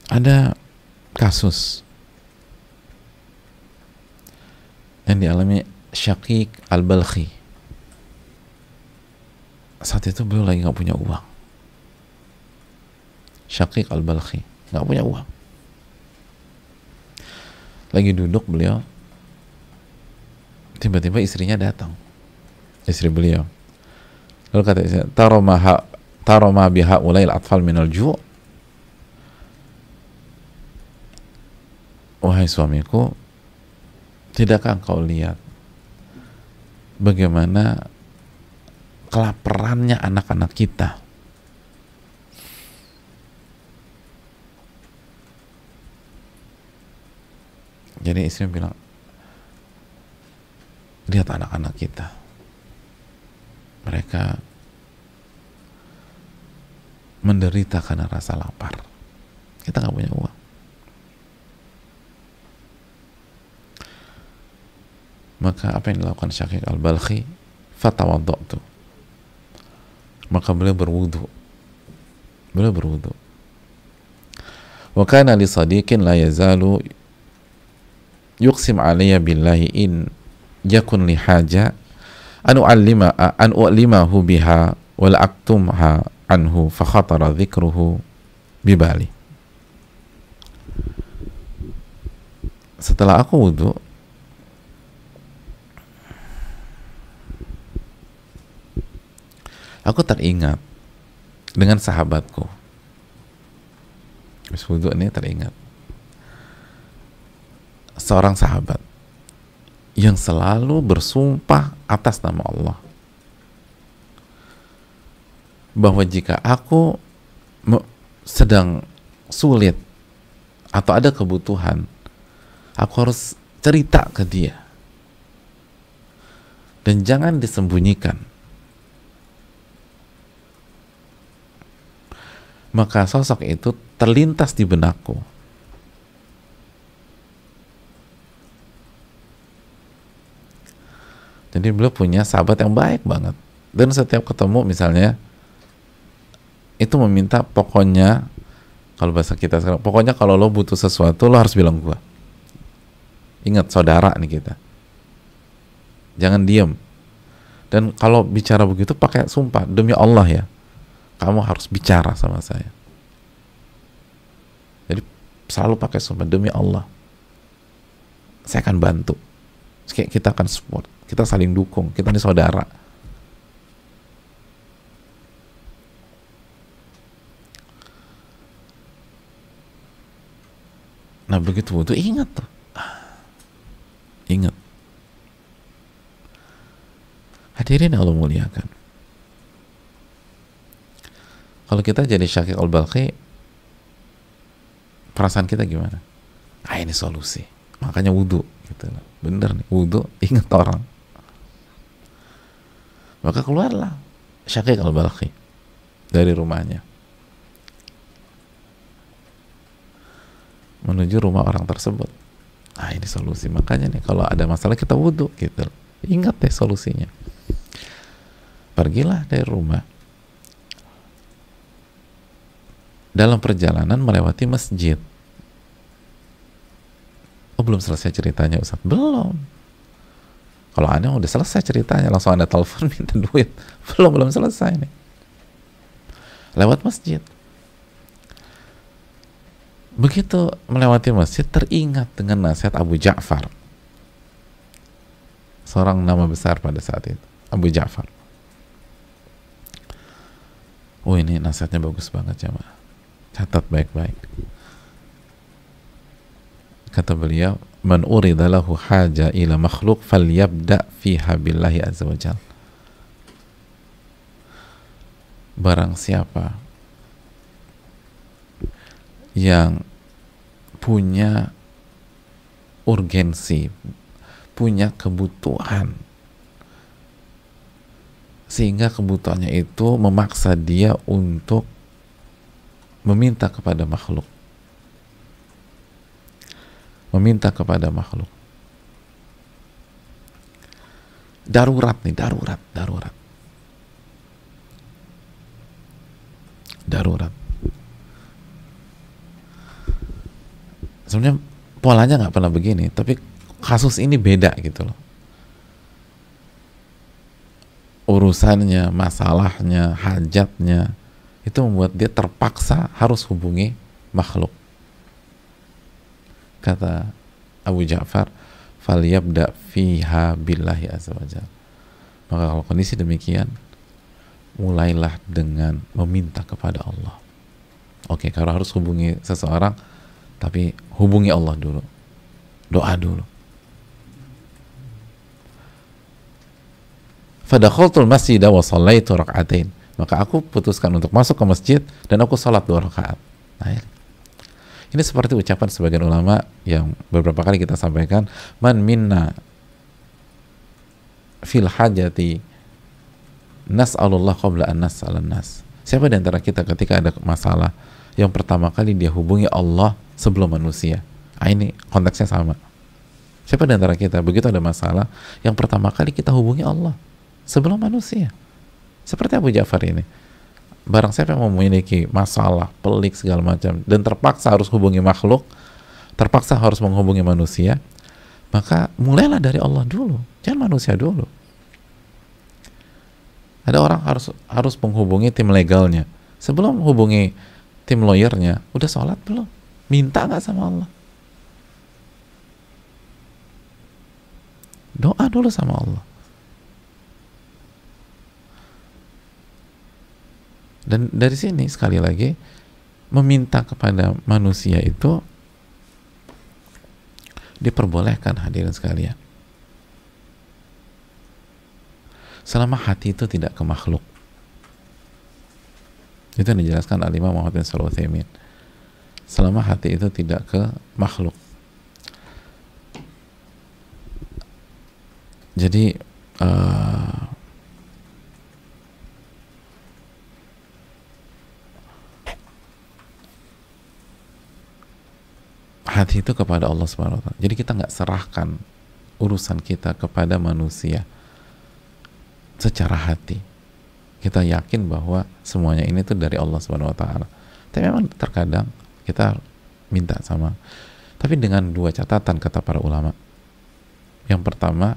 Ada kasus yang dialami Syaqiq Al-Balkhi. Saat itu beliau lagi nggak punya uang. Syaqiq Al-Balkhi nggak punya uang. Lagi duduk beliau, tiba-tiba istrinya datang, istri beliau. Lalu kata istrinya, taro ma biha ulail atfal minal ju'. Wahai suamiku, tidakkah engkau lihat bagaimana kelaparannya anak-anak kita? Jadi istri bilang, lihat anak-anak kita, mereka menderita karena rasa lapar, kita nggak punya uang. Maka apa yang dilakukan Syaqiq Al-Balkhi? Fatawadda'tu, maka beliau berwudu. Wa kana li sadiqin la yazalu yuqsim alayya billahi in yakun li haja an u'allimahu biha wal aktumha anhu fa khatara dzikruhu bibali. Setelah aku wudu, aku teringat dengan sahabatku. Habis wudu ini teringat seorang sahabat yang selalu bersumpah atas nama Allah bahwa jika aku sedang sulit atau ada kebutuhan, aku harus cerita ke dia dan jangan disembunyikan. Maka sosok itu terlintas di benakku. Jadi beliau punya sahabat yang baik banget, dan setiap ketemu misalnya itu meminta, pokoknya kalau bahasa kita sekarang, pokoknya kalau lo butuh sesuatu lo harus bilang gua. Ingat, saudara nih kita, jangan diem. Dan kalau bicara begitu pakai sumpah, demi Allah ya, kamu harus bicara sama saya. Jadi selalu pakai sumpah, demi Allah saya akan bantu, kita akan support, kita saling dukung, kita ini saudara. Nah begitu wudu, ingat tuh, ingat. Hadirin Allah muliakan, kalau kita jadi Syaqiq Al-Balkhi, perasaan kita gimana? Ah, ini solusi, makanya wudu gitu. Bener nih, wudu, ingat orang. Maka keluarlah Syaqiq Al-Balkhi dari rumahnya menuju rumah orang tersebut. Ah, ini solusi, makanya nih kalau ada masalah kita wudu gitu. Ingat deh solusinya. Pergilah dari rumah. Dalam perjalanan melewati masjid. Oh, belum selesai ceritanya Ustaz? Belum. Kalau Anda udah selesai ceritanya, langsung Anda telepon minta duit. Belum selesai nih. Lewat masjid. Begitu melewati masjid, teringat dengan nasihat Abu Ja'far, seorang nama besar pada saat itu, Abu Ja'far. Oh, ini nasihatnya bagus banget jemaah. Catat baik-baik. Kata beliau, man urida lahu haja ila makhluk falyabda fiha billahi azza wa jalla. Barang siapa yang punya urgensi, punya kebutuhan, sehingga kebutuhannya itu memaksa dia untuk meminta kepada makhluk, darurat nih, darurat. Sebenarnya polanya nggak pernah begini, tapi kasus ini beda gitu loh. Urusannya, masalahnya, hajatnya, itu membuat dia terpaksa harus hubungi makhluk. Kata Abu Ja'far, "Falyabda fiha billahi azza wajalla." Maka kalau kondisi demikian, mulailah dengan meminta kepada Allah. Oke, kalau harus hubungi seseorang, tapi hubungi Allah dulu. Doa dulu. Fadakhaltul masjida wa shallaitu rak'atain. Maka aku putuskan untuk masuk ke masjid dan aku salat 2 rakaat. Nah, ini seperti ucapan sebagian ulama yang beberapa kali kita sampaikan, man minna fil hajati nas'alullah qabla an nas'alan nas. Siapa di antara kita ketika ada masalah, yang pertama kali dia hubungi Allah sebelum manusia. Nah, ini konteksnya sama. Siapa di antara kita begitu ada masalah, yang pertama kali kita hubungi Allah sebelum manusia. Seperti Abu Ja'far ini. Barang siapa yang memiliki masalah, pelik segala macam, dan terpaksa harus hubungi makhluk, terpaksa harus menghubungi manusia, maka mulailah dari Allah dulu, jangan manusia dulu. Ada orang harus menghubungi tim legalnya. Sebelum hubungi tim lawyernya, udah sholat belum? Minta nggak sama Allah? Doa dulu sama Allah. Dan dari sini sekali lagi, meminta kepada manusia itu diperbolehkan, hadirin sekalian, selama hati itu tidak ke makhluk. Itu yang dijelaskan Al-Imam Muhammad bin Shalih Al-Utsaimin. Selama hati itu tidak ke makhluk. Jadi hati itu kepada Allah Subhanahu wa Ta'ala. Jadi kita nggak serahkan urusan kita kepada manusia secara hati. Kita yakin bahwa semuanya ini tuh dari Allah Subhanahu wa Ta'ala. Tapi memang terkadang kita minta sama, tapi dengan 2 catatan kata para ulama. Yang pertama,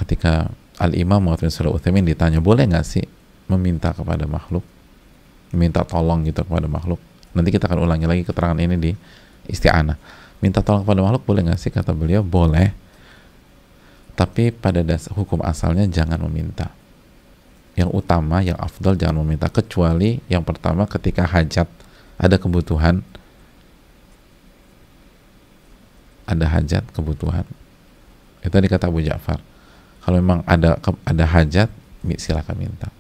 ketika Al-Imam Muhammad bin Shalih Al-Utsaimin ditanya, boleh nggak sih meminta kepada makhluk, minta tolong gitu kepada makhluk? Nanti kita akan ulangi lagi keterangan ini di Isti'anah. Minta tolong kepada makhluk boleh nggak sih? Kata beliau, boleh, tapi pada dasar hukum asalnya jangan meminta. Yang utama, yang afdal, jangan meminta, kecuali yang pertama ketika hajat, ada kebutuhan, ada hajat, kebutuhan. Itu tadi kata Abu Ja'far. Kalau memang ada hajat, silakan minta.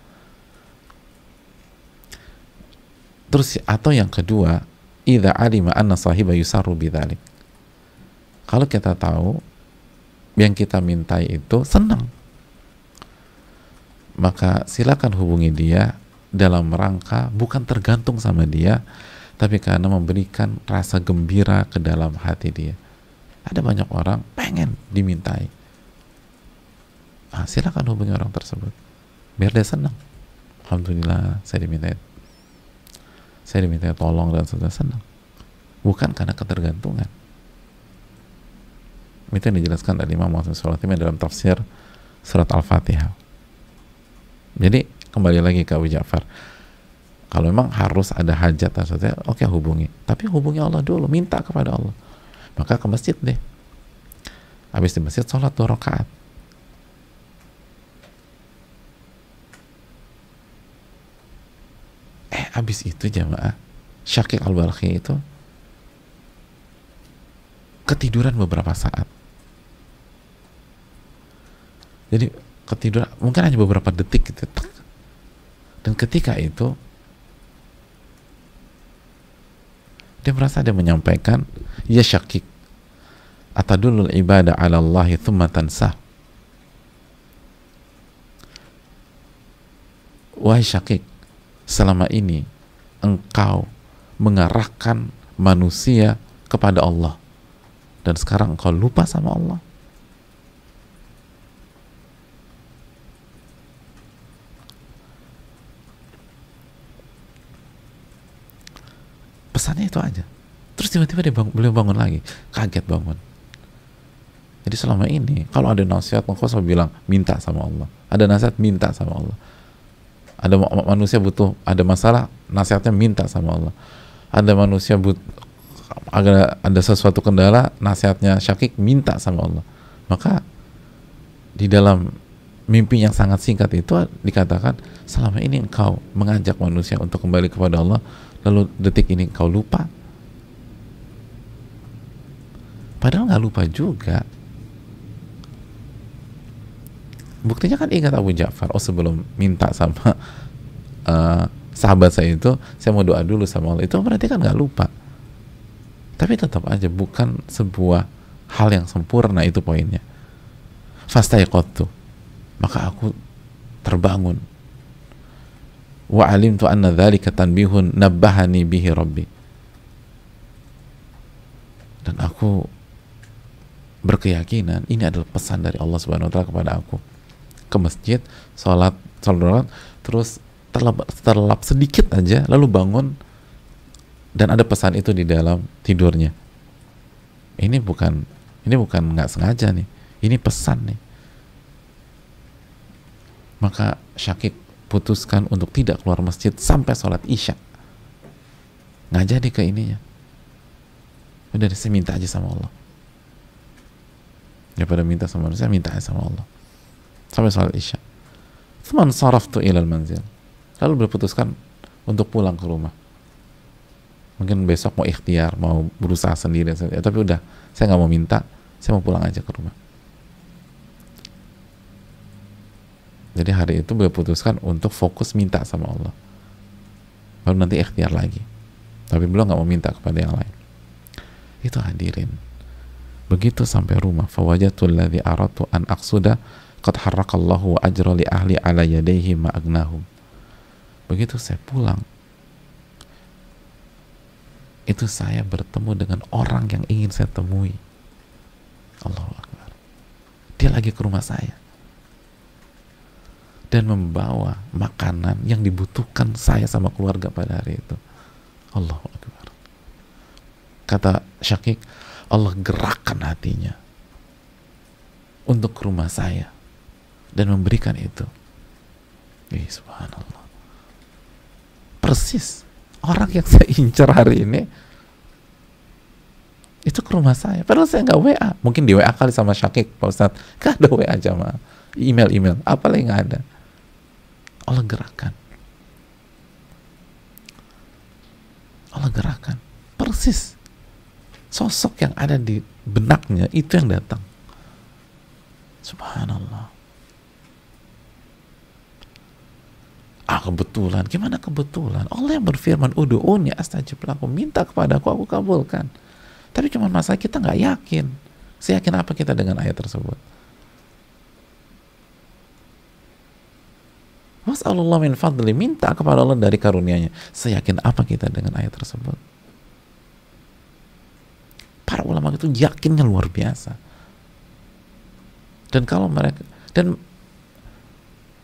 Terus atau yang kedua, idza alima anna sahiba yusarru bidzalik. Kalau kita tahu yang kita mintai itu senang, maka silakan hubungi dia dalam rangka bukan tergantung sama dia, tapi karena memberikan rasa gembira ke dalam hati dia. Ada banyak orang pengen dimintai. Silakan hubungi orang tersebut biar dia senang. Alhamdulillah saya dimintai tolong dan sudah senang, bukan karena ketergantungan. Itu yang dijelaskan dari Imam Muhammad bin dalam tafsir surat Al-Fatihah. Jadi kembali lagi ke Abu Ja'far, kalau memang harus ada hajat maksudnya, oke, hubungi, tapi hubungi Allah dulu, minta kepada Allah. Maka ke masjid deh, habis di masjid sholat 2 rakaat. Habis itu jamaah, Syakik Al-Balkhi itu ketiduran beberapa saat. Jadi ketiduran mungkin hanya beberapa detik gitu. Dan ketika itu dia merasa dia menyampaikan, ya Syakik, atadulul ibadah ala Allahi thumma tansah. Wahai Syakik, selama ini engkau mengarahkan manusia kepada Allah dan sekarang engkau lupa sama Allah. Pesannya itu aja. Terus tiba-tiba beliau bangun lagi, kaget bangun. Jadi selama ini kalau ada nasihat, engkau selalu bilang minta sama Allah. Ada nasihat, minta sama Allah. Ada manusia butuh, ada masalah, nasihatnya minta sama Allah. Ada manusia butuh, ada sesuatu kendala, nasihatnya Syakik, minta sama Allah. Maka di dalam mimpi yang sangat singkat itu dikatakan, selama ini engkau mengajak manusia untuk kembali kepada Allah, lalu detik ini engkau lupa. Padahal nggak lupa juga. Buktinya kan ingat Abu Ja'far, oh sebelum minta sama sahabat saya itu, saya mau doa dulu sama Allah. Itu berarti kan nggak lupa. Tapi tetap aja bukan sebuah hal yang sempurna, itu poinnya. Fastaiqadtu, maka aku terbangun. Wa alimtu anna dzalika tanbihun nabbahani bihi rabbi. Dan aku berkeyakinan ini adalah pesan dari Allah Subhanahu wa taala kepada aku. Ke masjid, sholat, terus terlelap sedikit aja, lalu bangun dan ada pesan itu di dalam tidurnya. Ini bukan nggak sengaja nih, ini pesan nih. Maka Syakik putuskan untuk tidak keluar masjid sampai sholat isya. Nggak jadi ke ininya. Udah, saya minta aja sama Allah. Daripada minta sama manusia, minta aja sama Allah. Sampai sholat isya. Tsumman saraftu ilal manzil. Lalu berputuskan untuk pulang ke rumah. Mungkin besok mau ikhtiar, mau berusaha sendiri, tapi udah, saya nggak mau minta, saya mau pulang aja ke rumah. Jadi hari itu beliau putuskan untuk fokus minta sama Allah. Baru nanti ikhtiar lagi. Tapi beliau nggak mau minta kepada yang lain. Itu hadirin. Begitu sampai rumah, fawajatul ladzi aratu an aqsuda qad harrakallahu wa ajra li ahli ala yadayhi ma agnahum. Begitu saya pulang, itu saya bertemu dengan orang yang ingin saya temui. Allahu Akbar. Dia lagi ke rumah saya dan membawa makanan yang dibutuhkan saya sama keluarga pada hari itu. Allahu Akbar. Kata Syakik, Allah gerakkan hatinya untuk ke rumah saya dan memberikan itu. Subhanallah. Persis orang yang saya incar hari ini itu ke rumah saya. Padahal saya nggak WA. Mungkin di WA kali sama Syakik, Pak Ustadz. Gak ada WA jamaah. Email, apalagi nggak ada. Allah gerakkan. Allah gerakkan. Persis sosok yang ada di benaknya itu yang datang. Subhanallah. Kebetulan. Gimana kebetulan? Allah yang berfirman, ud'uni astajib lakum, minta kepadaku, aku kabulkan. Tapi cuma masalah kita nggak yakin. Seyakin apa kita dengan ayat tersebut? Was'alullah min fadli, minta kepada Allah dari karunia-Nya. Seyakin apa kita dengan ayat tersebut? Para ulama itu yakinnya luar biasa. Dan kalau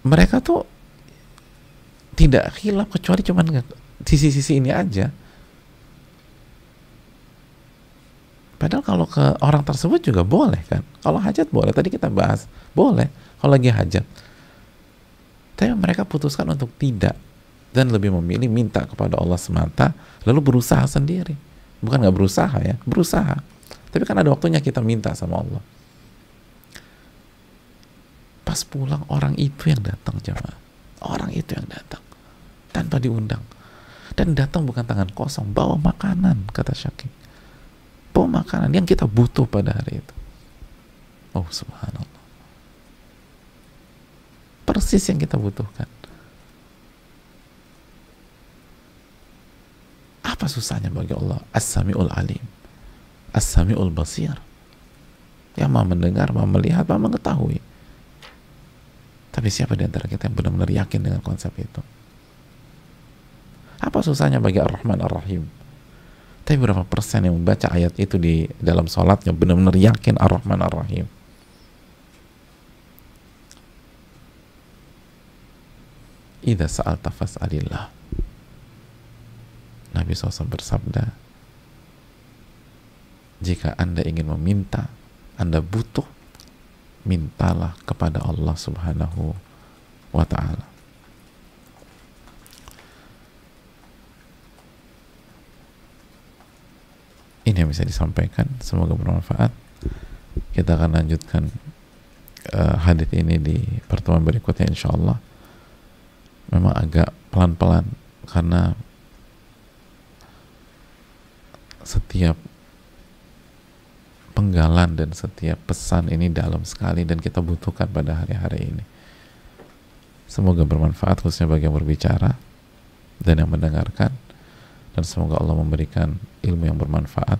mereka tuh tidak khilaf kecuali cuman sisi-sisi ini aja. Padahal kalau ke orang tersebut juga boleh kan. Kalau hajat boleh, tadi kita bahas, boleh kalau lagi hajat. Tapi mereka putuskan untuk tidak dan lebih memilih minta kepada Allah semata, lalu berusaha sendiri. Bukan nggak berusaha ya, berusaha. Tapi kan ada waktunya kita minta sama Allah. Pas pulang orang itu yang datang jemaah. Orang itu yang datang tanpa diundang. Dan datang bukan tangan kosong, bawa makanan, kata Syakik. Bawa makanan yang kita butuh pada hari itu. Oh subhanallah. Persis yang kita butuhkan. Apa susahnya bagi Allah? As-Sami'ul Alim, As-Sami'ul Basir, yang maha mendengar, maha melihat, maha mengetahui. Tapi siapa di antara kita yang benar-benar yakin dengan konsep itu? Apa susahnya bagi Ar-Rahman Ar-Rahim? Tapi berapa persen yang membaca ayat itu di dalam sholatnya benar-benar yakin Ar-Rahman Ar-Rahim? Idza sa'alta fas'alillah. Nabi SAW bersabda, jika Anda ingin meminta, Anda butuh, mintalah kepada Allah Subhanahu wa ta'ala. Ini yang bisa disampaikan, semoga bermanfaat. Kita akan lanjutkan hadits ini di pertemuan berikutnya insyaallah. Memang agak pelan-pelan karena setiap penggalan dan setiap pesan ini dalam sekali dan kita butuhkan pada hari-hari ini. Semoga bermanfaat khususnya bagi yang berbicara dan yang mendengarkan, dan semoga Allah memberikan ilmu yang bermanfaat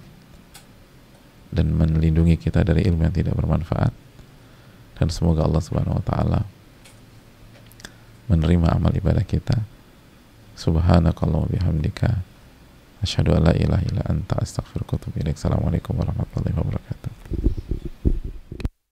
dan melindungi kita dari ilmu yang tidak bermanfaat, dan semoga Allah Subhanahu wa taala menerima amal ibadah kita. Subhanakallahumma bihamdika asyhadu an la ilaha illa anta astaghfiruka wa atubu ilaik. Assalamualaikum warahmatullahi wabarakatuh.